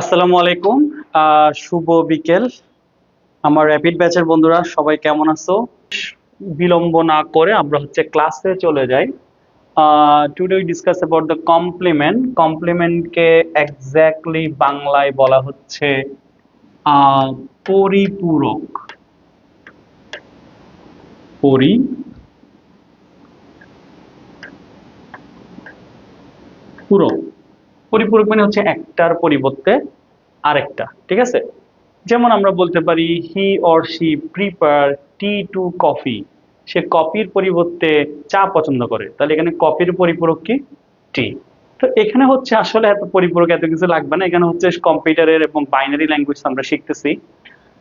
আসসালামু আলাইকুম। শুভ বিকেল। আমার র্যাপিড ব্যাচের বন্ধুরা সবাই কেমন আছো? বিলম্ব না করে আমরা ক্লাসে চলে যাই। Today we discuss about the compliment. কমপ্লিমেন্টকে এক্স্যাক্টলি বাংলায় বলা হচ্ছে পরিপূরক। পরিপূরক পরিপূরক মানে হচ্ছে একটার পরিবর্তে আরেকটা, ঠিক আছে? যেমন আমরা বলতে পারি he or she prefer tea to coffee. সে কফির পরিবর্তে চা পছন্দ করে, তাহলে এখানে কফির পরিপূরক কি? টি। তো এখানে আসলে এত পরিপূরক এত কিছু লাগবে না, এখানে কম্পিউটারের এবং বাইনারি ল্যাঙ্গুয়েজ আমরা শিখতেছি।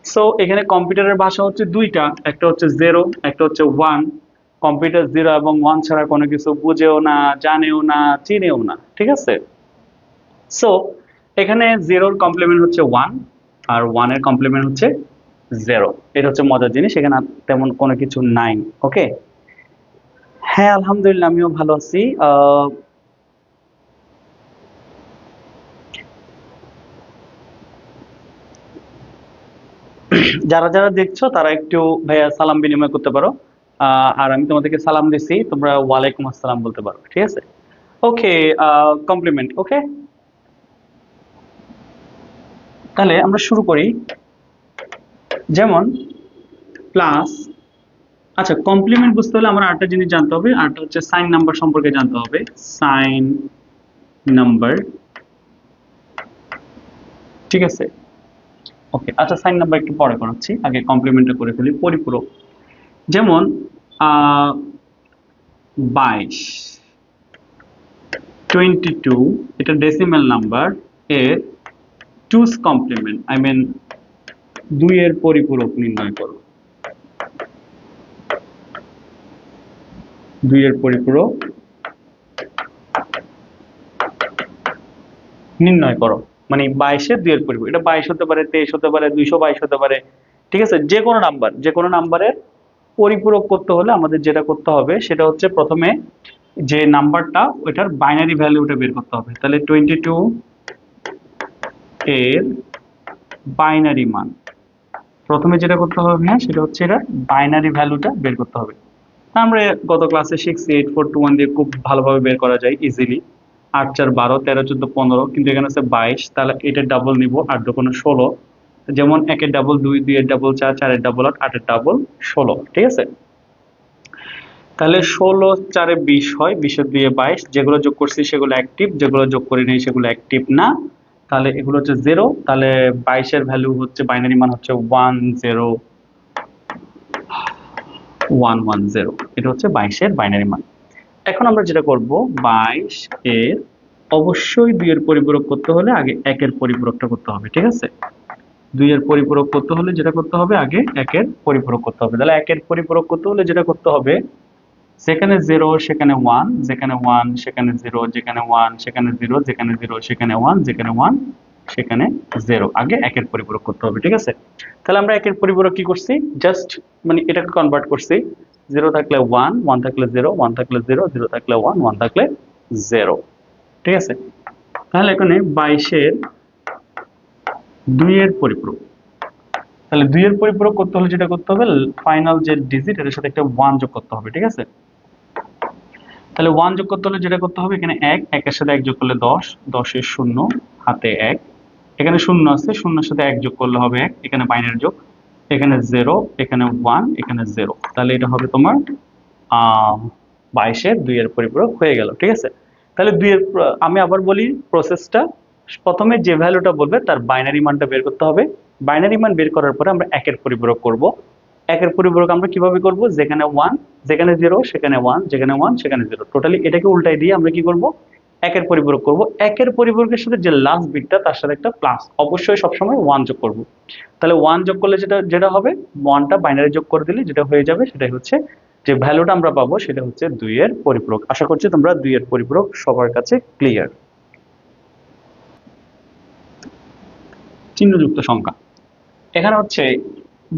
সো এখানে কম্পিউটারের ভাষা দুইটা, একটা জিরো, একটা ওয়ান। কম্পিউটার জিরো এবং ওয়ান ছাড়া কোনো কিছু বুঝেও না, জানেও না, চিনেও না, ঠিক আছে? সো এখানে জিরোর কমপ্লিমেন্ট ওয়ান, আর ওয়ানের কমপ্লিমেন্ট জিরো। এটা মজার জিনিস, এখানে আর তেমন কোনো কিছু নাই। ওকে, হ্যাঁ আলহামদুলিল্লাহ আমিও ভালো আছি। যারা যারা দেখছো তারা একটু ভাইয়া সালাম বিনিময় করতে পারো। আর আমি তোমাদেরকে সালাম দিছি, তোমরা ওয়ালাইকুম আসসালাম বলতে পারো, ঠিক আছে? ওকে, কমপ্লিমেন্ট। ওকে, তাহলে আমরা শুরু করি। যেমন প্লাস, আচ্ছা কমপ্লিমেন্ট বুঝতে হলে আমার আরেকটা জিনিস জানতে হবে, আরেকটা সাইন নাম্বার সম্পর্কে জানতে হবে। সাইন নাম্বার, ঠিক আছে? ওকে, আচ্ছা সাইন নাম্বার একটু পরে করাচ্ছি, আগে কমপ্লিমেন্টটা করে ফেলি। পরিপূরক যেমন 22, 22 এটা ডেসিমেল নাম্বার, এর টুস কমপ্লিমেন্ট আই মিন দুইয়ের পরিপূরক নির্ণয় করো। দুইয়ের পরিপূরক নির্ণয় করো, মানে 22-এর দুইয়ের পরিপূরক। এটা 22 হতে পারে, 23 হতে পারে, 222 হতে পারে, ঠিক আছে? যে কোনো নাম্বার, যে কোনো নাম্বারের পরিপূরক করতে হলে আমাদের যেটা করতে হবে সেটা প্রথমে যে নাম্বারটা ওইটার বাইনারি ভ্যালুটা বের করতে হবে। তাহলে 22 এর বাইনারি মান প্রথমে যেটা করতে হবে, হ্যাঁ সেটা এটা বাইনারি ভ্যালুটা বের করতে হবে। আমরা গত ক্লাসে শিখছি 8421 দিয়ে খুব ভালোভাবে বের করা যায় ইজিলি। 8 4 12, 13 14 15, কিন্তু এখানে 22, তাহলে এটার ডাবল নিব, 8 2 16। যেমন 1 এর ডাবল 2, 2 এর ডাবল 4, 4 এর ডাবল 8, 8 এর ডাবল 16, ঠিক আছে? তাহলে 16 4 এ 20 হয়, 20 এর 2 এ 22, যেগুলো যোগ করছি সেগুলো অ্যাক্টিভ, যেগুলো যোগ করি নাই সেগুলো অ্যাক্টিভ না। তাহলে এগুলো জিরো। তাহলে 22 এর ভ্যালু বাইনারি মান 1010। এটা 22 এর বাইনারি মান। এখন আমরা যেটা করব, 22 এর অবশ্যই 2 এর পরিপূরক করতে হলে আগে 1 এর পরিপূরকটা করতে হবে, ঠিক আছে? 2 এর পরিপূরক করতে হলে যেটা করতে হবে আগে 1 এর পরিপূরক করতে হবে। তাহলে 1 এর পরিপূরক করতে হলে যেটা করতে হবে, যেখানে 0 সেখানে 1, যেখানে 1 সেখানে 0, যেখানে 1 সেখানে 0, যেখানে 0 সেখানে 1, যেখানে 1 সেখানে 0, আগে 1 এর পরিপূরক করতে হবে, ঠিক আছে? তাহলে আমরা 1 এর পরিপূরক কি করছি, জাস্ট মানে এটাকে কনভার্ট করছি। 0 থাকলে 1, 1 থাকলে 0, 1 থাকলে 0, 0 থাকলে 1, 1 থাকলে 0, ঠিক আছে? তাহলে এখানে 22 এর 2 এর পরিপূরক, তাহলে 2 এর পরিপূরক করতে হলে যেটা করতে হবে, ফাইনাল যে ডিজিট এর সাথে একটা 1 যোগ করতে হবে, ঠিক আছে? তাহলে 1 যোগ করতে হলে যেটা করতে হবে, এখানে 1, 1 এর সাথে 1 যোগ করলে 10, 10 এর 0 হাতে 1, এখানে 0 আছে, 0 এর সাথে 1 যোগ করলে হবে 1, এখানে বাইনারি যোগ, এখানে 0, এখানে 1, এখানে 0, তাহলে এটা হবে তোমার 22 এর 2 এর পরিপূরক হয়ে গেল, ঠিক আছে? তাহলে 2 এর, আমি আবার বলি প্রসেসটা। প্রথমে যে ভ্যালুটা বলবে তার বাইনারি মানটা বের করতে হবে। বাইনারি মান বের করার পরে আমরা 1 এর পরিপূরক করব। 1 এর পরিপূরক আমরা কিভাবে করব, যেখানে 1 যেখানে 0 সেখানে 1, যেখানে 1 সেখানে 0, টোটালি এটাকে উল্টাই দিয়ে আমরা কি করব, 1 এর পরিপূরক করব। 1 এর পরিপূরকের সাথে যে লাস্ট বিটটা তার সাথে একটা প্লাস, অবশ্যই সবসময় 1 যোগ করব। তাহলে 1 যোগ করলে যেটা যেটা হবে, 1টা বাইনারি যোগ করে দিলে যেটা হয়ে যাবে সেটাই যে ভ্যালুটা আমরা পাবো সেটা 2 এর পরিপূরক। আশা করছি তোমরা 2 এর পরিপূরক সবার কাছে ক্লিয়ার। চিহ্নযুক্ত সংখ্যা, এখানে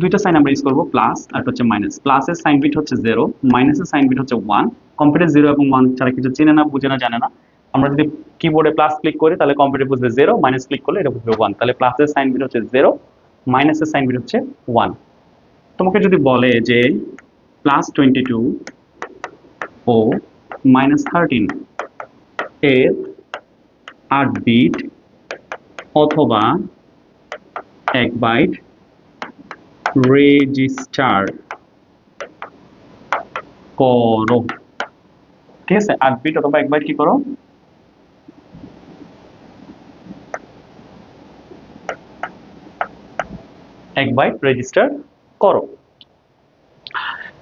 দুইটা সাইন আমরা ইউজ করবো, প্লাস আর মাইনাস। প্লাসের সাইন বিট 0, মাইনাসের সাইন বিট 1। কম্পিউটার 0 এবং 1 ছাড়া কিছু চেনে না, বুঝে না, জানে না। আমরা যদি কিবোর্ডে প্লাস ক্লিক করি তাহলে কম্পিউটার বুঝবে 0, মাইনাস ক্লিক করলে এটা বুঝবে 1। তাহলে প্লাসের সাইন বিট হচ্ছে 0, মাইনাসের সাইন বিট হচ্ছে 1। তোমাকে যদি বলে যে +22 ও -13 এর 8 বিট অথবা 1 বাইট রেজিস্টার করো, ঠিক আছে? 8 বিট অথবা 1 বাইট কি করো? 1 বাইট রেজিস্টার করো।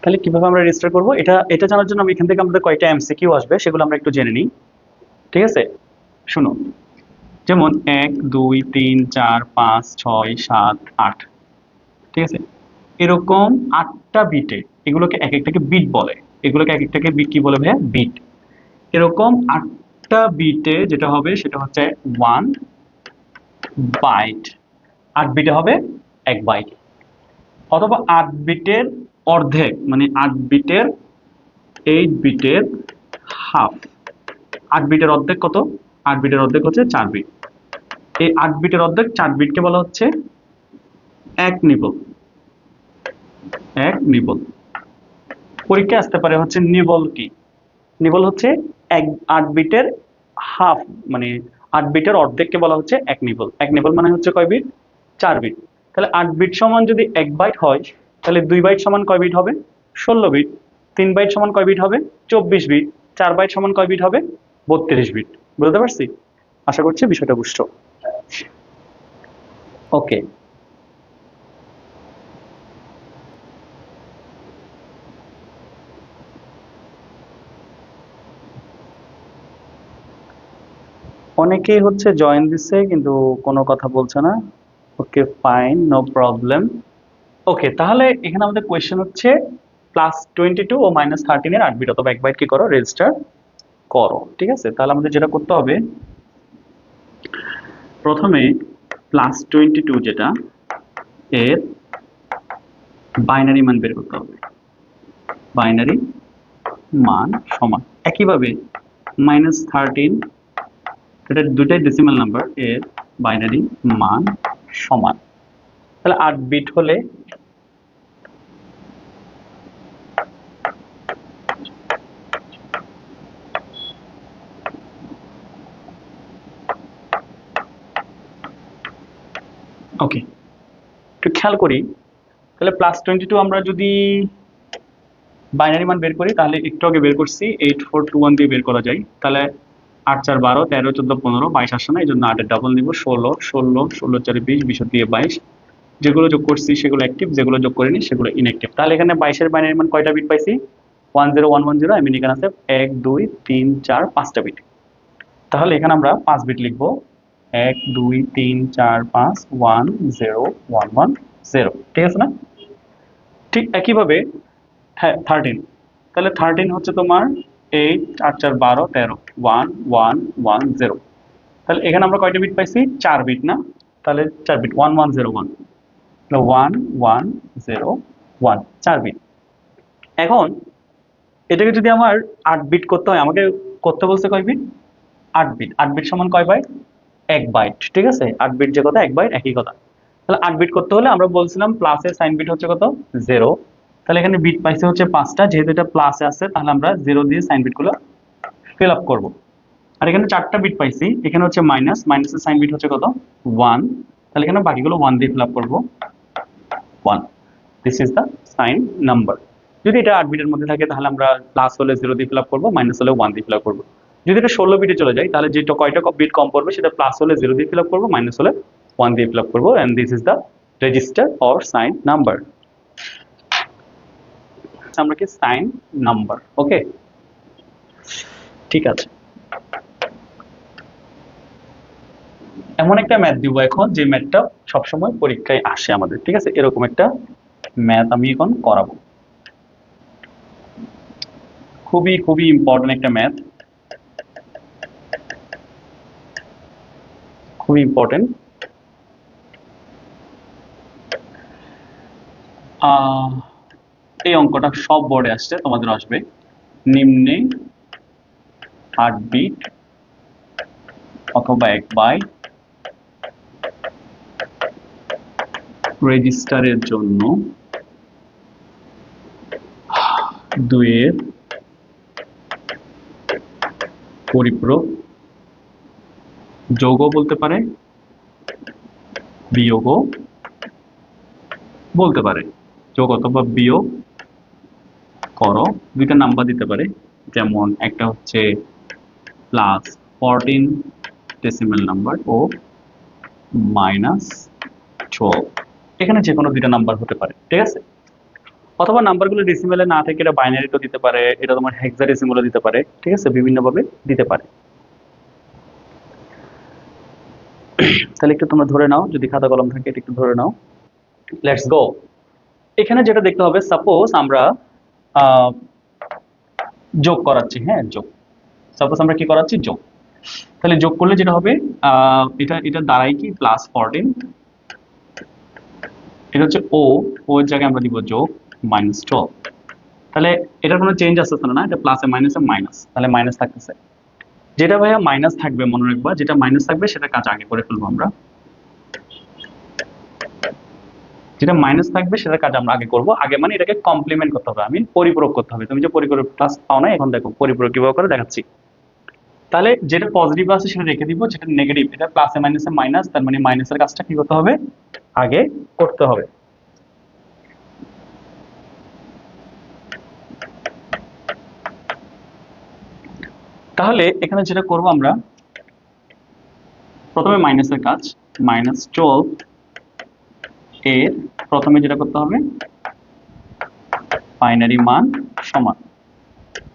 তাহলে কিভাবে আমরা রেজিস্টার করব? এটা জানার জন্য আমি এখান থেকে আমাদের কয়টা এমসিকিউ আসবে সেগুলো আমরা একটু জেনে নিই, ঠিক আছে? শুনো, যেমন 1 2 3 4 5 6 7 8, ঠিক আছে? এরকম 8টা বিটে, এগুলোকে এক একটাকে বিট বলে, এগুলোকে এক একটাকে বিট কি বলে ভাইয়া? বিট। এরকম 8টা বিটে যেটা হবে সেটা হচ্ছে 1 বাইট, 8 বিটে হবে 1 বাইট, অথবা 8 বিটের অর্ধেক, মানে 8 বিটের 8 বিটের হাফ। 8 বিটের অর্ধেক কত? 8 বিটের অর্ধেক হচ্ছে 4 বিট। এই 8 বিটের অর্ধেক 4 বিটকে বলা হচ্ছে 1 নিবল। 1 নিবল। পরীক্ষায় আসতে পারে হচ্ছে নিবল কি? নিবল হচ্ছে 8 বিটের হাফ, মানে 8 বিটের অর্ধেককে বলা হচ্ছে 1 নিবল। 1 নিবল মানে হচ্ছে কয় বিট? 4 বিট। তাহলে 8 বিট সমান যদি 1 বাইট হয়, তাহলে 2 বাইট সমান কয় বিট হবে? 16 বিট। 3 বাইট সমান কয় বিট হবে? 24 বিট। 4 বাইট সমান কয় বিট হবে? 32 বিট। বুঝতে পারছি? আশা করছি বিষয়টা বুঝছো। ওকে, অনেকেই হচ্ছে জয়েন দিচ্ছে কিন্তু কোনো কথা বলছে না। Okay fine, no problem. Okay, তাহলে এখানে আমাদের কোয়েশ্চেন হচ্ছে +22 ও -13 এর 8 বিট অথবা 1 বাইট কি করো? রেজিস্টার করো, ঠিক আছে? তাহলে আমাদের যেটা করতে হবে, প্রথমে +22 যেটা, এর বাইনারি মান বের করতে হবে। বাইনারি মান সমান একইভাবে -13, এটা দুটাই ডেসিমাল নাম্বার, এর বাইনারি মান সমান। তাহলে 8 বিট হলে ওকে, একটু খেয়াল করি। তাহলে +22 আমরা যদি বাইনারি মান বের করি, তাহলে একটু আগে বের করছি 8421 দিয়ে বের করা যায়। তাহলে 8 4 12 13 14 15 22 আসে না, এই জন্য 8 এর ডাবল নিব, 16 16 16 4 20 20 দিয়ে 22। যেগুলো যোগ করছি সেগুলো অ্যাক্টিভ, যেগুলো যোগ করিনি সেগুলো ইনঅ্যাক্টিভ। তাহলে এখানে 22 এর বাইনারি মান কয়টা বিট পাইছি? 10110। আই মিন এখানে আছে 1 2 3 4 5টা বিট। তাহলে এখানে আমরা 5 বিট লিখব, 1 2 3 4 5 1 0 1 1 0, ঠিক আছে না? ঠিক একইভাবে হ্যাঁ 13, তাহলে 13 হচ্ছে তোমার 8 8 4 12 13 1 1 1 0। তাহলে এখানে আমরা কয়টা বিট পাইছি? 4 বিট না? তাহলে 4 বিট 1 1 0 1, 1 1 0 1, 4 বিট। এখন এটাকে যদি আমার 8 বিট করতে হয়, আমাকে করতে বলছে কয় বিট? 8 বিট। 8 বিট সমান কয় বাইট? 1 বাইট, ঠিক আছে? 8 বিট যে কথা 1 বাইট একই কথা। তাহলে 8 বিট করতে হলে আমরা বলছিলাম প্লাসের সাইন বিট হচ্ছে কত? 0। তাহলে এখানে বিট পাইছে হচ্ছে 5টা, যেহেতু এটা প্লাসে আছে তাহলে আমরা 0 দিয়ে সাইন বিটগুলো ফিল আপ করব। আর এখানে 4টা বিট পাইছি, এখানে হচ্ছে মাইনাস, মাইনাসের সাইন বিট হচ্ছে কত? 1। তাহলে এখানে বাকিগুলো 1 দিয়ে ফিল আপ করব, 1। This is the sign number. যদি এটা 8 বিটের মধ্যে থাকে তাহলে আমরা প্লাস হলে 0 দিয়ে ফিল আপ করবো, মাইনাস হলে 1 দিয়ে ফিল আপ করবো। যদি এটা 16 বিটে চলে যায় তাহলে যেটা কয়টা বিট কম পড়বে সেটা প্লাস হলে 0 দিয়ে ফিল আপ করবো, মাইনাস হলে 1 দিয়ে ফিল আপ করবো, and this is the register or sign number. আমরা কি সাইন নাম্বার, ওকে? ঠিক আছে, এমন একটা ম্যাথ দিব এখন যে ম্যাথটা সবসময় পরীক্ষায় আসে আমাদের, ঠিক আছে? এরকম একটা ম্যাথ আমি এখন করাবো, খুবই খুবই ইম্পর্টেন্ট একটা ম্যাথ, খুবই ইম্পর্টেন্ট। এই অঙ্কটা সব বোর্ডে আসছে, তোমাদের আসবে। নিম্নে 8 বিট অথবা 1 বাইট রেজিস্টারের জন্য 2 এর পরিপূরক যোগও বলতে পারে, বিয়োগও বলতে পারে। যোগ অথবা বিয়োগ করো, দুইটা নাম্বার দিতে পারে, যেমন একটা হচ্ছে +14 ডেসিমেল নাম্বার ও -12, এখানে যে কোনো দুইটা নাম্বার হতে পারে, ঠিক আছে। অথবা নাম্বারগুলো ডেসিমেলে না থেকে এটা বাইনারিতেও দিতে পারে, এটা তোমার হেক্সাডেসিমেলও দিতে পারে, ঠিক আছে, বিভিন্নভাবে দিতে পারে। তাহলে একটু তোমরা ধরে নাও, যদি খাতা কলম থাকে এটা একটু ধরে নাও। Let's go. এখানে যেটা দেখতে হবে, সাপোজ আমরা যোগ করাচ্ছি, হ্যাঁ যোগ, সাপোজ আমরা কি করাচ্ছি, যোগ। তাহলে যোগ করলে যেটা হবে, এটা দাঁড়ায় কি +14, এটা হচ্ছে ও এর জায়গায় আমরা দিব যোগ -12। তাহলে এটার কোনো চেঞ্জ আসতেছে না, এটা প্লাসে মাইনাসে মাইনাস, তাহলে মাইনাস থাকতেছে। যেটা ভাইয়া মাইনাস থাকবে মনে রাখবা, যেটা মাইনাস থাকবে সেটা কাজ আগে করে ফেলবো আমরা, যেটা মাইনাস থাকবে সেটা কাজ আমরা আগে করব। আগে মানে এটাকে কমপ্লিমেন্ট করতে হবে, আমি পরিপূরক করতে হবে। তুমি যে পরিপূরক প্লাস পাও না, এখন দেখো পরিপূরক কিভাবে করে দেখাচ্ছি। তাহলে যেটা পজিটিভ আছে সেটা রেখে দিব, যেটা নেগেটিভ এটা প্লাসে মাইনাসে মাইনাস, তার মানে মাইনাসের কাজটা কি করতে হবে, আগে করতে হবে। তাহলে এখানে যেটা করব আমরা, প্রথমে মাইনাসের কাজ, -12 এর প্রথমে যেটা করতে হবে, বাইনারি মান সমান।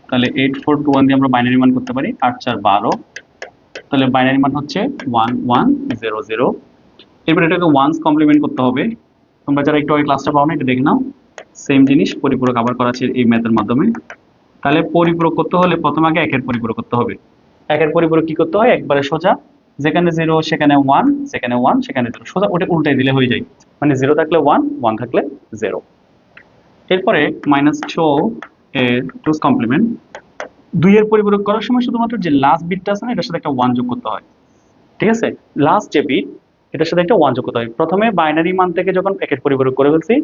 তাহলে 8421 দিয়ে আমরা বাইনারি মান করতে পারি, 8 4 12, তাহলে বাইনারি মান হচ্ছে 1100। এরপর এটাকে ওয়ান্স কমপ্লিমেন্ট করতে হবে। তোমরা যারা একটু আগে ক্লাসটা পাও না, এটা দেখে নাও, সেম জিনিস পরিপূরক আবার করা আছে এই ম্যাথের মাধ্যমে। তাহলে পরিপূরক করতে হলে প্রথমে আগে একের পরিপূরক করতে হবে। একের পরিপূরক কি করতে হয়, একবারে সোজা, যেখানে 0 সেখানে 1, সেখানে 1 সেখানে 0, সোজা ওটা উল্টাই দিলে হয়ে যায়। মানে 0 থাকলে 1, 1 থাকলে 0। এরপরে -12 এর টুস কমপ্লিমেন্ট, 2 এর পরিপূরক করার সময় শুধুমাত্র যে লাস্ট বিটটা আছে না, এটার সাথে একটা 1 যোগ করতে হয়, ঠিক আছে। লাস্ট যে বিট এটার সাথে একটা 1 যোগ করতে হয়। প্রথমে বাইনারি মান থেকে যখন একের পরিপূরক করে ফেলছি,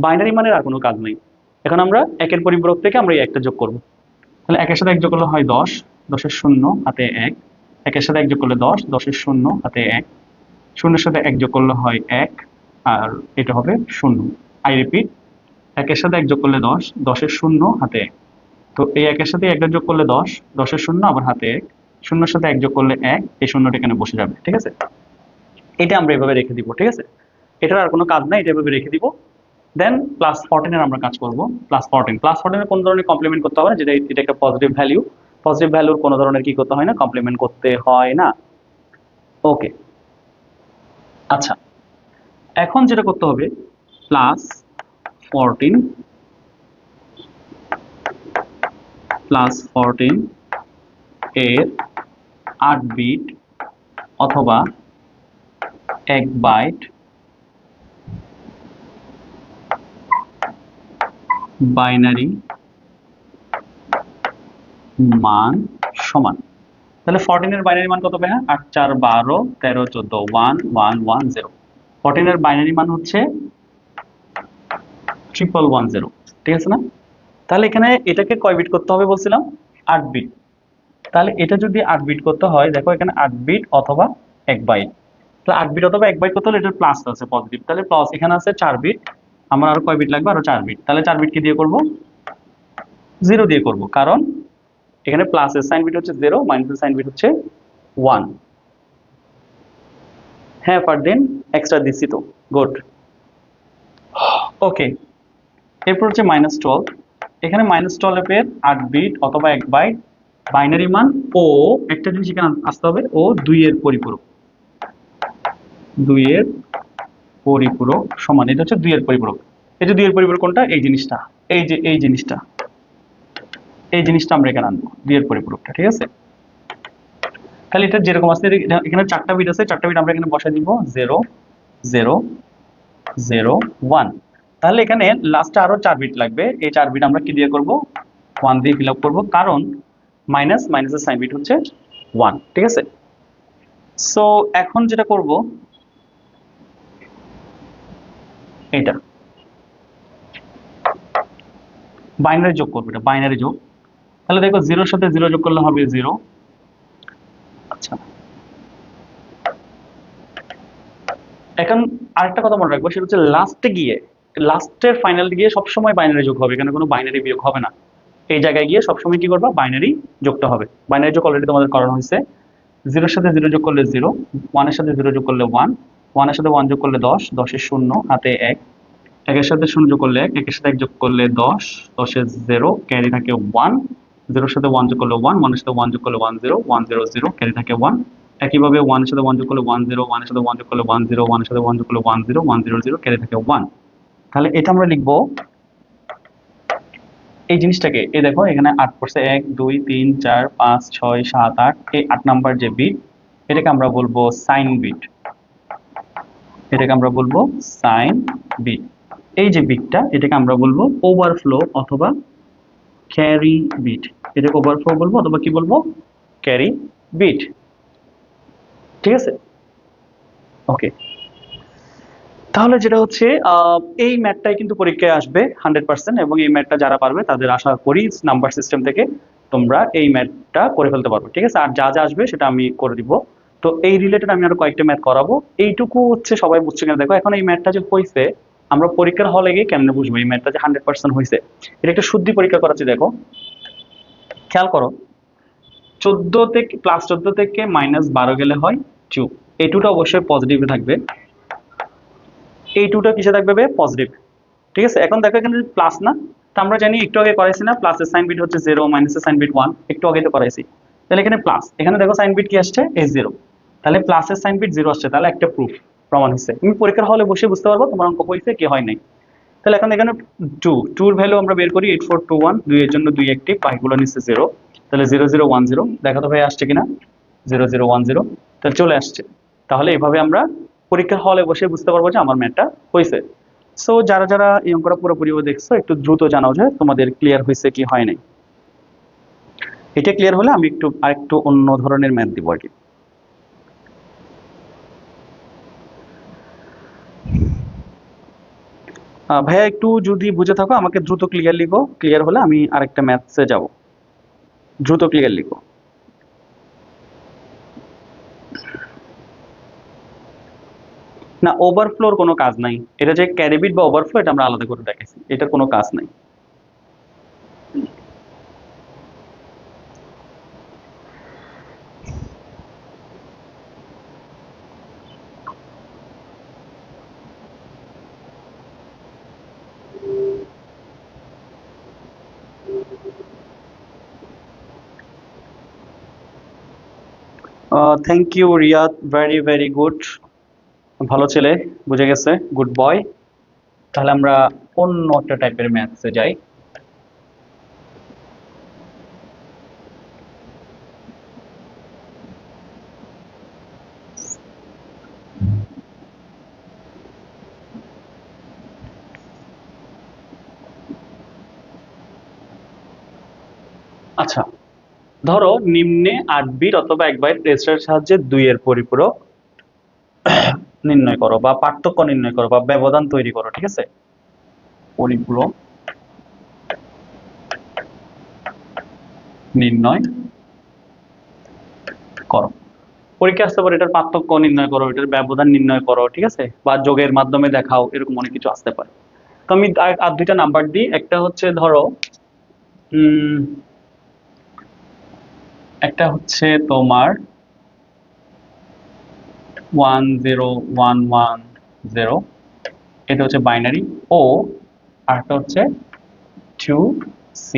বাইনারি মানের আর কোনো কাজ নেই। এখন আমরা একের পরিপূরক থেকে আমরা এই একটা যোগ করব। তাহলে একের সাথে 1 যোগ করলে হয় 10, 10 এর 0 হাতে 1, একের সাথে 1 যোগ করলে 10, 10 এর 0 হাতে 1, 0 এর সাথে 1 যোগ করলে হয় 1, আর এটা হবে 0। আই রিপিট, একের সাথে 1 যোগ করলে 10, 10 এর 0 হাতে 1, তো এই একের সাথে 1 যোগ করলে 10, 10 এর 0 আবার হাতে 1, 0 এর সাথে 1 যোগ করলে 1, এই শূন্যটা এখানে বসে যাবে, ঠিক আছে। এটা আমরা এভাবে রেখে দিব, ঠিক আছে, এটার আর কোনো কাজ নাই, এটা এভাবে রেখে দিব। দেন +14 এর আমরা কাজ করব। +14 এর কোন ধরনের কমপ্লিমেন্ট করতে হবে না, যেটা এটা একটা পজিটিভ ভ্যালু, পজিটিভ ভ্যালুর কোনো ধরনের কি করতে হয় না, কমপ্লিমেন্ট করতে হয় না। ওকে, আচ্ছা, এখন যেটা করতে হবে, +14 এর 8 বিট অথবা 1 বাইট বাইনারি মান সমান। তাহলে 14 এর বাইনারি মান কত হবে, হ্যাঁ 8 4 12 13 14 1 1 1 0। 14 এর বাইনারি মান হচ্ছে 1110, ঠিক আছে না। তাহলে এখানে এটাকে কয় বিট করতে হবে বলছিলাম, 8 বিট। তাহলে এটা যদি 8 বিট করতে হয়, দেখো এখানে 8 বিট অথবা 1 বাইট। তাহলে 8 বিট অথবা 1 বাইট করতে হলে এটার প্লাস আছে পজিটিভ, তাহলে প্লাস এখানে আছে 4 বিট, আমার আরো কয় বিট লাগবে, আরো 4 বিট। তাহলে 4 বিট কি দিয়ে করব, 0 দিয়ে করব, কারণ এখানে প্লাসের সাইন বিট হচ্ছে 0, মাইনাসের সাইন বিট হচ্ছে 1। হ্যাঁ ফারদিন, এক্সট্রা দিচ্ছি তো, গুড। ওকে, এরপর হচ্ছে -12, এখানে -12 এর 8 বিট অথবা 1 বাইট বাইনারি মান ও একটা জিনিস এখানে আসতে হবে, ও 2 এর পরিপূরক, 2 এর পরিপূরক সমান, এটা হচ্ছে 2 এর পরিপূরক। এই যে 2 এর পরিপূরক কোনটা, এই জিনিসটা, এই যে এই জিনিসটা, এই জিনিসটা আমরা এখানে আনবো, 2 এর পরিপূরকটা, ঠিক আছে। তাহলে এটা যেরকম আছে, এখানে 4টা বিট আছে, 4টা বিট আমরা এখানে বসাই দিব, 0 0 0 1। তাহলে এখানে লাস্টে আরো 4 বিট লাগবে, এই 4 বিট আমরা কি দিয়ে করব, 1 দিয়ে ফিল আপ করবো, কারণ মাইনাসের সাইন বিট হচ্ছে 1, ঠিক আছে। সো এখন যেটা করব এটা বাইনারি যোগ করবো, এটা বাইনারি যোগ। তাহলে দেখো জিরোর সাথে জিরো যোগ করলে হবে জিরো। আচ্ছা, এখন আরেকটা কথা মনে রাখবো, সেটা হচ্ছে লাস্টে গিয়ে, লাস্টের ফাইনাল গিয়ে সবসময় বাইনারি যোগ হবে, এখানে কোনো বাইনারি বিয়োগ হবে না। এই জায়গায় গিয়ে সবসময় কি করবা, বাইনারি যোগটা হবে। বাইনারি যোগ অলরেডি তোমাদের করানো হয়েছে। জিরোর সাথে জিরো যোগ করলে জিরো, ওয়ানের সাথে জিরো যোগ করলে ওয়ান, ওয়ানের সাথে ওয়ান যোগ করলে 10, 10-এর শূন্য, হাতে এক, একের সাথে শূন্য যোগ করলে এক, একের সাথে এক যোগ করলে 10, 10-এর জিরো, ক্যারি থাকে ওয়ান, জিরোর সাথে ওয়ান যোগ করলে ওয়ান, ওয়ানের সাথে ওয়ান যোগ করলে 1 0, 1 0 0, ক্যারি থাকে ওয়ান। একইভাবে ওয়ানের সাথে ওয়ান যোগ করলে 1 0, ওয়ানের সাথে ওয়ান যোগ করলে 1 0, ওয়ানের সাথে ওয়ান যোগ করলে 1 0, 1 0 0, ক্যারি থাকে ওয়ান। তাহলে এটা আমরা লিখবো এই জিনিসটাকে, এই দেখো এখানে 8 পড়ছে, 1 2 3 4 5 6 7 8, এই 8 নাম্বার যে বিট, এটাকে আমরা বলবো সাইন বিট, এটাকে আমরা বলবো সাইন বিট। এই যে বিটটা, এটাকে আমরা বলবো ওভারফ্লো অথবা ক্যারি বিট। এটাকে ওভারফ্লো বলবো অথবা কি বলবো, ক্যারি বিট। ঠিক আছে, ওকে। তাহলে যেটা হচ্ছে এই ম্যাথটাই কিন্তু পরীক্ষায় আসবে 100%, এবং এই ম্যাথটা যারা পারবে তাদের আশা করি নাম্বার সিস্টেম থেকে তোমরা এই ম্যাথটা করে ফেলতে পারবে। ঠিক আছে, আর যা যা আসবে সেটা আমি করে দিব। তো এই রিলেটেড আমি আরো কয়েকটা ম্যাথ করাবো, এইটুকু হচ্ছে সবাই বুঝছে কিনা দেখো। এখন এই ম্যাথটা যে হয়েছে, আমরা পরীক্ষার হলে গিয়ে কেমনে বুঝবো এই ম্যাথটা যে 100% হয়েছে? এটা একটা শুদ্ধি পরীক্ষা করাচ্ছি, দেখো খেয়াল করো। 14 থেকে +14 থেকে -12 গেলে হয় 2, এই টুটা অবশ্যই পজিটিভে থাকবে, এই টুটা কিসে থাকবে, পজিটিভ। ঠিক আছে, এখন দেখো এখানে প্লাস না, তো আমরা জানি একটু আগে করাইছি না, প্লাসের সাইন বিট হচ্ছে 0, মাইনাসের সাইন বিট 1, একটু আগে তো করাইছি। তাহলে এখানে প্লাস, এখানে দেখো সাইন বিট কি আসছে, a0, তাহলে প্লাসের সাইন বিট 0 আসছে, তাহলে একটা প্রুফ প্রমাণ হচ্ছে। তুমি পরীক্ষার হলে বসে বুঝতে পারবো তোমার অঙ্ক হয়েছে কি হয় নাই। তাহলে এখন এখানে 2 এর ভ্যালু আমরা বের করি 8421, 2 এর জন্য 2 অ্যাক্টিভ, বাকিগুলো নিচ্ছে 0, তাহলে 0010, দেখো তো ভাই আসছে কিনা, 0010, তাহলে চলে আসছে। তাহলে এভাবে আমরা পরীক্ষার হলে বসে বুঝতে পারবো যে আমার ম্যাথটা হয়েছে। সো যারা যারা এই অঙ্কটা পুরোপুরি দেখছো, একটু দ্রুত জানাও যে তোমাদের ক্লিয়ার হয়েছে কি হয় নাই। এটা ক্লিয়ার হলে আমি একটু আরেকটু অন্য ধরনের ম্যাথ দিব আর কি। ভাইয়া একটু যদি বুঝে থাকো আমাকে দ্রুত ক্লিয়ার লিখো, ক্লিয়ার হলে আমি আরেকটা ম্যাথসে যাব। দ্রুত ক্লিয়ার লিখো। না, ওভারফ্লোর কোনো কাজ নাই, এটা যে ক্যারিবিট বা ওভারফ্লো এটা আমরা আলাদা করে দেখাইছি, এটার কোনো কাজ নাই। Thank you Riyad, very very good, ভালো ছেলে, বুঝে গেছে, গুড বয়। তাহলে আমরা অন্য একটা টাইপের ম্যাথসে যাই। আচ্ছা, ধরো নিম্নে 8 বিট অথবা 1 বাইট রেজিস্টারের সাহায্যে 2 এর পরিপূরক নির্ণয় করো, বা পার্থক্য নির্ণয় করো, বা ব্যবধান তৈরি করো। ঠিক আছে, পরিপূরক নির্ণয় করো। পরীক্ষা আসতে পারে এটার পার্থক্য নির্ণয় করো, এটার ব্যবধান নির্ণয় করো, ঠিক আছে, বা যোগের মাধ্যমে দেখাও, এরকম অনেক কিছু আসতে পারে। তো আমি আর দুইটা নাম্বার দিই, একটা হচ্ছে ধরো একটা হচ্ছে তোমার 10110, এটা হচ্ছে বাইনারি ও, আর একটা হচ্ছে 2C,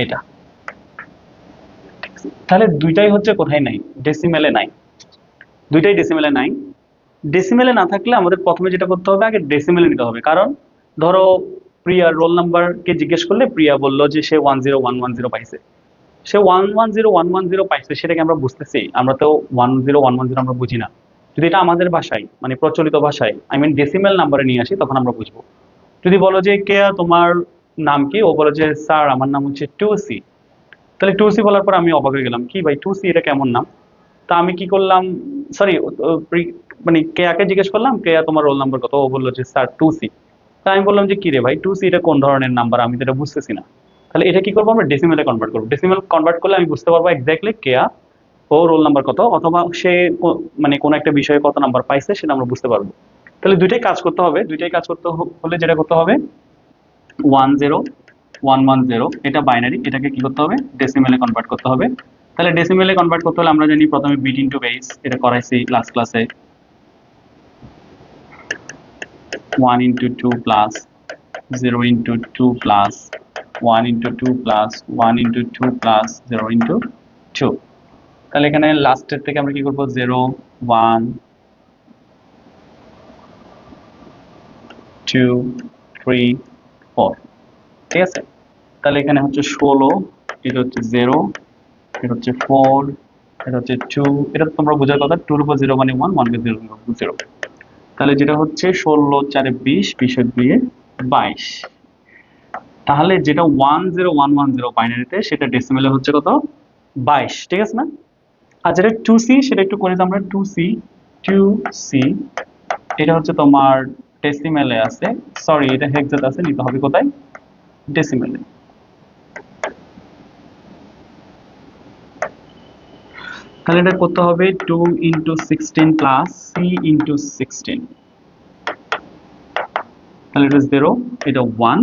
এটা। তাহলে দুইটাই হচ্ছে কোথায় নাই, ডেসিমেলে নাই, দুইটাই ডেসিমেলে নাই। ডেসিমেলে না থাকলে আমাদের প্রথমে যেটা করতে হবে, আগে ডেসিমেলে নিতে হবে। কারণ ধরো প্রিয়ার রোল নাম্বারকে জিজ্ঞেস করলে প্রিয়া বললো যে সে 10110 পাইছে, সে 110 পাইছে, সেটাকে আমরা বুঝতেছি, আমরা তো 10110 আমরা বুঝি না। যদি এটা আমাদের ভাষায়, মানে প্রচলিত ভাষায়, আই মিন ডেসিমেল নাম্বারে নিয়ে আসি, তখন আমরা বুঝবো। যদি বলো যে কেয়া তোমার নাম কি, ও বলে যে স্যার আমার নাম হচ্ছে 2C, তাহলে 2C বলার পর আমি অবাক হয়ে গেলাম, কি ভাই 2C এটা কেমন নাম? তো তা আমি কি করলাম, সরি, মানে কেয়াকে জিজ্ঞেস করলাম, কেয়া তোমার রোল নাম্বার কত? ও বললো যে স্যার 2C। তা আমি বললাম যে কি রে ভাই, 2C এটা কোন ধরনের নাম্বার, আমি তো এটা বুঝতেছি না। তাহলে এটা কি করবো, আমরা ডেসিমেলে কনভার্ট করবো। ডেসিমেল কনভার্ট করলে আমি বুঝতে পারবো এক্স্যাক্টলি কেয়া ও রোল নাম্বার কত, অথবা সে মানে কোনো একটা বিষয়ে কত নাম্বার পাইছে সেটা আমরা বুঝতে পারবো। তাহলে দুইটাই কাজ করতে হবে। দুইটাই কাজ করতে হলে যেটা করতে হবে, 10110, এটা বাইনারি, এটাকে কি করতে হবে, ডেসিমেলে কনভার্ট করতে হবে। তাহলে ডেসিমেলে কনভার্ট করতে হলে আমরা জানি প্রথমে বিট ইনটু বেস, এটা করাইছি লাস্ট ক্লাসে। 1 into 2 plus 0 into 2 plus 1 into 2 plus 1 into 2 plus 0 into 2। তাহলে এখানে লাস্টের থেকে আমরা কি করব, 0 1 2 3 4, ঠিক আছে। তাহলে এখানে হচ্ছে 16, এটা হচ্ছে 0, এটা হচ্ছে 4, এটা হচ্ছে 2, এটা তো তোমরা বোঝার কথা, 2 এর উপর 0 মানে 1, 1 এর 0 0। তাহলে যেটা হচ্ছে 16 4 20, 20 এর 2 22। তাহলে যেটা 10110 বাইনারিতে, সেটা ডেসিমেলে হচ্ছে কত, 22, ঠিক আছে না? আর যেটা 2C, সেটা একটু করে আমরা 2C, 2C এটা হচ্ছে তোমার ডেসিমেলে আছে, সরি এটা হেক্সাতে আছে, নিতে হবে কোথায়, ডেসিমেলে। তাহলে এটা করতে হবে 2 into 16 plus C into 16। তাহলে এটা 0, এটা 1,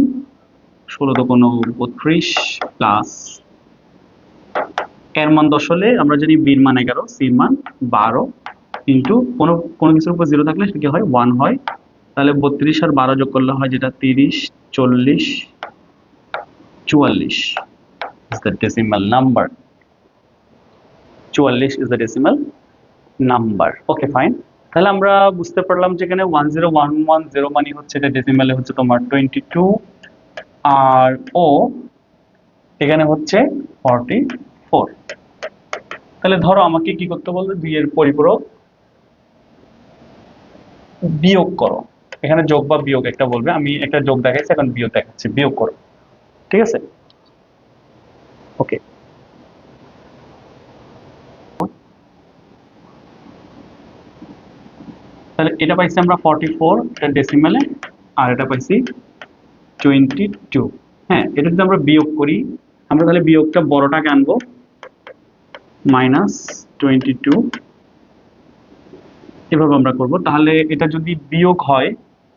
16 তো কোনো 32 প্লাস এর মান 10 হলে আমরা জানি বির মান 11, সির মান 12, ইন্টু কোনো কিছুর উপর 0 থাকলে সেটা কি হয়, 1 হয়। তাহলে 32 আর 12 যোগ করলে হয় যেটা 30 40 44 is the decimal number। 44 is the decimal number। Okay fine. তাহলে আমরা বুঝতে পারলাম যে এখানে 10110 মানে হচ্ছে এটা ডেসিমালে হচ্ছে তোমার 22, আর ও এখানে হচ্ছে 44। তাহলে ধরো আমাকে কি করতে বলবে, 2 এর পরিপূরক বিয়োগ করো। এখানে যোগ বা বিয়োগ একটা বলবে, আমি একটা যোগ দেখাইছি, এখন বিয়োগ দেখাচ্ছি, বিয়োগ করো, ঠিক আছে। ওকে, তাহলে এটা পাইছি আমরা 44, এটা ডেসিমেলে, আর এটা পাইছি 22। হ্যাঁ, এটা যদি আমরা বিয়োগ করি, আমরা তাহলে বিয়োগটা বড়টাকে আনবো, -22, এভাবে আমরা করব। তাহলে এটা যদি বিয়োগ হয়,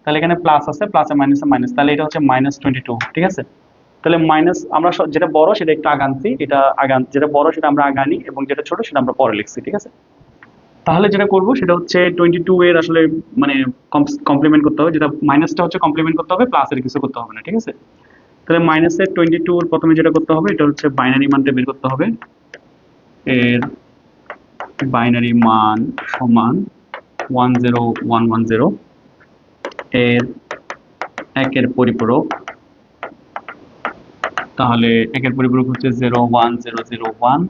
তাহলে এখানে প্লাস আছে, প্লাসে মাইনাসে মাইনাস, তাহলে এটা হচ্ছে -22, ঠিক আছে। তাহলে মাইনাস আমরা যেটা বড় সেটা একটু আগানছি, এটা আগান, যেটা বড় সেটা আমরা আগানি, এবং যেটা ছোট সেটা আমরা পরে লিখছি, ঠিক আছে। তাহলে যেটা করব সেটা হচ্ছে 22 এর আসলে মানে কমপ্লিমেন্ট করতে হবে, যেটা মাইনাসটা হচ্ছে কমপ্লিমেন্ট করতে হবে, প্লাসের কিছু করতে হবে না, ঠিক আছে। তাহলে মাইনাসের 22 এর প্রথমে যেটা করতে হবে, এটা হচ্ছে বাইনারি মানটা বের করতে হবে। এর বাইনারি মান সমান 10110, এর একের পরিপূরক, তাহলে একের পরিপূরক হচ্ছে 01001,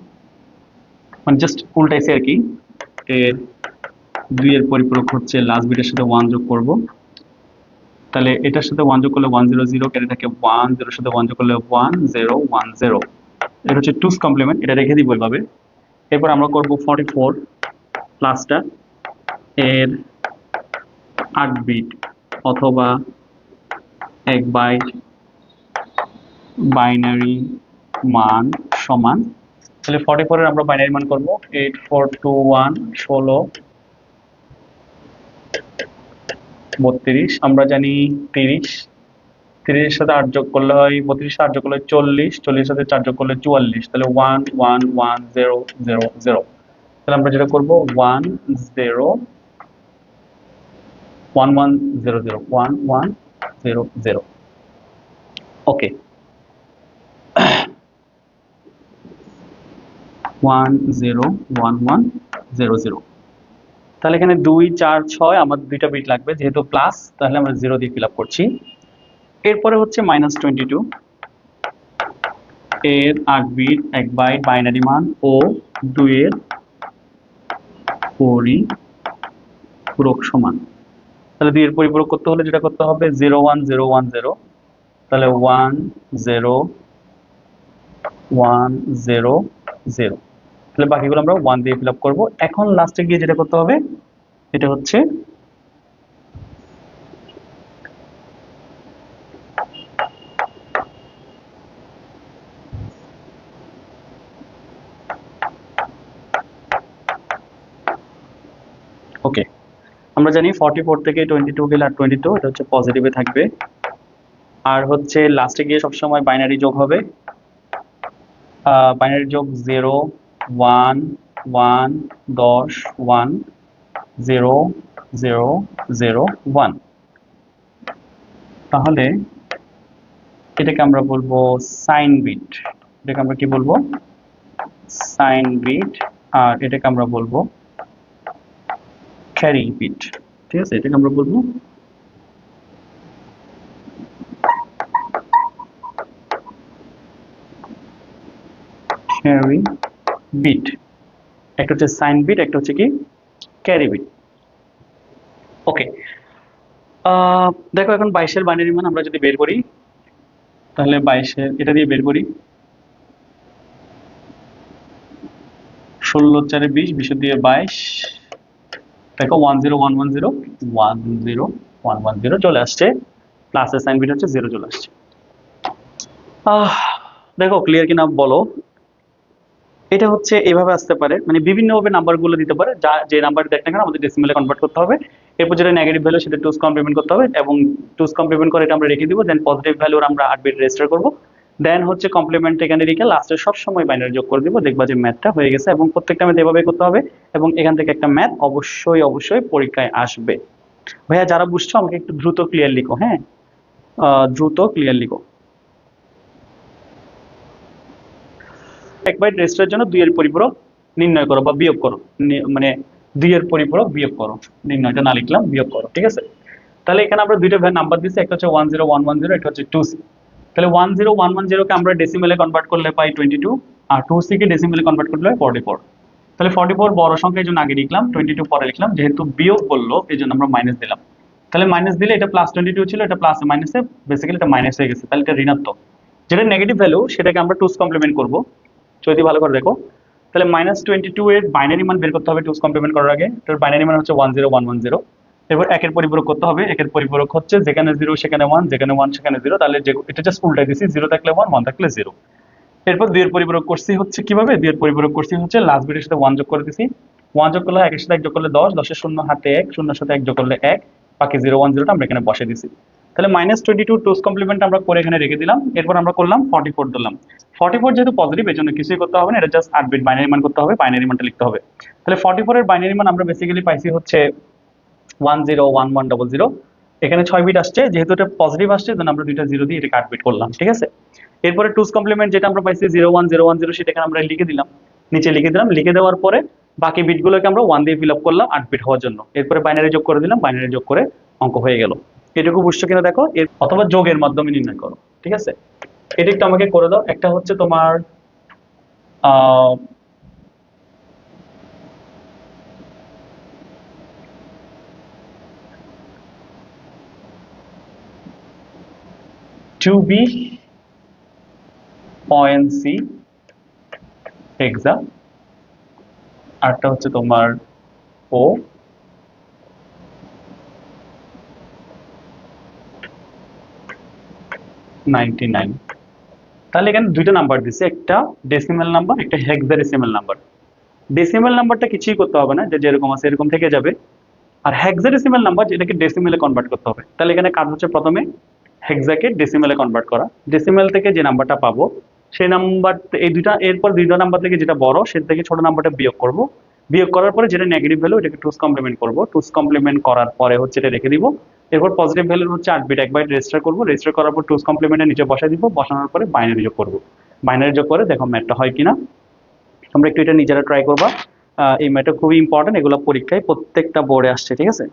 মানে জাস্ট উল্টাইছে আর কি। এর 2 এর পরিপূরক হচ্ছে লাস্ট বিটের সাথে 1 যোগ করব, তাহলে এটার সাথে 1 যোগ করলে 100, কেটে থাকে 1, 0 এর সাথে 1 যোগ করলে 1010। এটা হচ্ছে 2's কমপ্লিমেন্ট, এটা রেখে দিব এইভাবে। এরপর আমরা করব 44 প্লাসটা, এর 8 বিট অথবা 1 বাইট বাইনারি মান সমান, তাহলে 44 এর আমরা বাইনারি মান করব 8421 16 32, আমরা জানি 30, 30 এর সাথে 8 যোগ করলে হয় 32, 8 যোগ করলে 40, 40 এর সাথে 4 যোগ করলে 44, তাহলে 1111000। তাহলে আমরা যেটা করব 1100 ওকে, 101100। তাহলে এখানে 2 4 6 আমাদের দুইটা বিট লাগবে, যেহেতু প্লাস তাহলে আমরা 0 দিয়ে ফিল আপ করছি। এরপরে হচ্ছে -22, এর 8 বিট 1 বাইট বাইনারি মান ও 2 এর পরিপূরক সমান। তাহলে 2 এর পরিপূরক করতে হলে যেটা করতে হবে 01010, তাহলে 10100, তাহলে বাকিগুলো আমরা 1 দিয়ে ফিল আপ করবো। এখন লাস্টে গিয়ে যেটা করতে হবে এটা হচ্ছে ওকে, আমরা জানি 44 থেকে 22 গেলে আর 22 এটা হচ্ছে পজিটিভে থাকবে। আর হচ্ছে লাস্টে গিয়ে সবসময় বাইনারি যোগ হবে, বাইনারি যোগ 0 1 1 10 1 0 0 0 1। তাহলে এটাকে আমরা বলবো সাইন বিট, এটাকে আমরা কি বলবো সাইন বিট, আর এটাকে আমরা বলবো ক্যারি বিট। ঠিক আছে, এটাকে আমরা বলবো ক্যারি বিট। একটা হচ্ছে সাইন বিট, একটা হচ্ছে কি ক্যারি বিট। ওকে, দেখো এখন 22-এর বাইনারি মান আমরা যদি বের করি, তাহলে 22-এর এটা দিয়ে বের করি, 16 4 20, 20 দিয়ে 22, দেখো 10110 10110 চলে আসছে, প্লাসের সাইন বিট হচ্ছে 0 চলে আসছে। দেখো ক্লিয়ার কিনা বলো। এটা হচ্ছে এইভাবে আসতে পারে, মানে বিভিন্নভাবে নাম্বারগুলো দিতে পারে, যা যে নাম্বার দেখ না কেন আমাদের ডেসিমেলে কনভার্ট করতে হবে। এরপর যেটা নেগেটিভ ভ্যালু সেটা টুস কমপ্লিমেন্ট করতে হবে, এবং টুস কমপ্লিমেন্ট করে এটা আমরা রেখে দিব। দেন পজিটিভ ভ্যালুর আমরা 8 বিট রেজিস্টার করব। দেন হচ্ছে কমপ্লিমেন্ট এখানে রেখে লাস্টে সব সময় বাইনারি যোগ করে দিব, দেখবা যে ম্যাথটা হয়ে গেছে। এবং প্রত্যেকটা ম্যাথ এভাবে করতে হবে, এবং এখান থেকে একটা ম্যাথ অবশ্যই অবশ্যই পরীক্ষায় আসবে। ভাইয়া যারা বুঝছো আমাকে একটু দ্রুত ক্লিয়ার লিখো, হ্যাঁ দ্রুত ক্লিয়ার লিখো। এক বাইট রেজিস্টারের জন্য 2 এর পরিপূরক নির্ণয় করো বা বিয়োগ করো, মানে 2 এর পরিপূরক বিয়োগ করো, নির্ণয়টা না লিখলাম, বিয়োগ করো। ঠিক আছে, তাহলে এখানে আমরা দুইটা নাম্বার দিচ্ছি, একটা হচ্ছে 10110, একটা হচ্ছে 2c। তাহলে 10110 কে আমরা ডেসিমেলে কনভার্ট করলে পাই 22, আর 2c কে ডেসিমেলে কনভার্ট করলে পাই 44। তাহলে 44 বড় সংখ্যা, এই জন্য আগে লিখলাম, 22 পরে লিখলাম, যেহেতু বিয়োগ বললো এই জন্য আমরা মাইনাস দিলাম। তাহলে মাইনাস দিলে এটা প্লাস 22 ছিল, এটা প্লাস মাইনাসে বেসিক্যালি এটা মাইনাস হয়ে গেছে, তাহলে এটা ঋণাত্মক। যেটা নেগেটিভ ভ্যালু সেটাকে আমরা টুস কমপ্লিমেন্ট করবো, যদি ভালো করে দেখো। তাহলে -22 এর বাইনারি মান বের করতে হবে টুস কমপ্লিমেন্ট করার আগে। এটার বাইনারি মান হচ্ছে 10110। এরপর একের পরিপূরক করতে হবে, একের পরিপূরক হচ্ছে যেখানে 0 সেখানে 1, যেখানে 1 সেখানে 0, তাহলে এটা জাস্ট উল্টাই দিছি, 0 থাকলে 1, 1 থাকলে 0। এরপর 2 এর পরিপূরক করছি হচ্ছে কিভাবে, 2 এর পরিপূরক করছি হচ্ছে লাস্ট বিটের সাথে 1 যোগ করে দিছি, 1 যোগ করলে 1 এর সাথে 1 যোগ করলে 10, 10 এর শূন্য হাতে 1, শূন্যের সাথে 1 যোগ করলে 1, বাকি 0 1 0টা আমরা এখানে বসে দিছি। তাহলে -22 টুস কমপ্লিমেন্ট আমরা করে এখানে রেখে দিলাম। এরপর আমরা করলাম 44 ধরলাম। 44 যেহেতু পজিটিভ এর জন্য কিছুই করতে হবে না, এটা জাস্ট 8 বিট বাইনারি মান করতে হবে, বাইনারি মানটা লিখতে হবে। তাহলে 44 এর বাইনারি মান আমরা বেসিক্যালি পাইছি হচ্ছে 101100। এখানে 6 বিট আসছে, যেহেতু এটা পজিটিভ আসছে জন্য আমরা দুইটা 0 দিয়ে এটাকে 8 বিট করলাম। ঠিক আছে, এরপরে টুস কমপ্লিমেন্ট যেটা আমরা পাইছি 01010 সেটাকে আমরা লিখে দিলাম, নিচে লিখে দিলাম। লিখে দেওয়ার পরে বাকি বিটগুলোকে আমরা 1 দিয়ে ফিল আপ করলাম 8 বিট হওয়ার জন্য। এরপরে বাইনারি যোগ করে দিলাম, বাইনারি যোগ করে অঙ্ক হয়ে গেল। এটুকু বুঝছো কিনা দেখো, অথবা যোগের মাধ্যমে নির্ণয় করো। ঠিক আছে, এটা একটু আমাকে করে দাও। একটা হচ্ছে তোমার 2b পয়েন্ট সি এক্সাম, আরটা হচ্ছে তোমার ও 99। তাহলে এখানে দুইটা নাম্বার দিছে, একটা ডেসিমেল নাম্বার, একটা হেক্সাডেসিমেল নাম্বার। ডেসিমেল নাম্বারটা কিছুই করতে হবে না, যে যেরকম আছে এরকম থেকে যাবে। আর হেক্সাডেসিমেল নাম্বার যেটাকে ডেসিমেলে কনভার্ট করতে হবে। তাহলে এখানে কাজ হচ্ছে প্রথমে হেক্সাকে ডেসিমেলে কনভার্ট করা, ডেসিমেল থেকে যে নাম্বারটা পাবো সেই নাম্বার, এই দুইটা এরপর দুইটা নাম্বার থেকে যেটা বড় সেটা থেকে ছোট নাম্বারটা বিয়োগ করব। বিয়োগ করার পরে যেটা নেগেটিভ ভ্যালু এটাকে টুস কমপ্লিমেন্ট করব, টুস কমপ্লিমেন্ট করার পরে হচ্ছে এটা রেখে দিব। এরপর পজিটিভ ভ্যালু হচ্ছে 8 বিট, 1 বাইট রেজিস্টার করব, রেজিস্টার করার পর টুস কমপ্লিমেন্টের নিচে বসাই দিব, বসানোর পরে বাইনারি যোগ করব। বাইনারি যোগ করে দেখো ম্যাথটা হয় কিনা। তোমরা একটু এটা নিজেরা ট্রাই করবা, এই ম্যাথটা খুবই ইম্পর্টেন্ট, এগুলো পরীক্ষায় প্রত্যেকটা বোর্ডে আসছে। ঠিক আছে।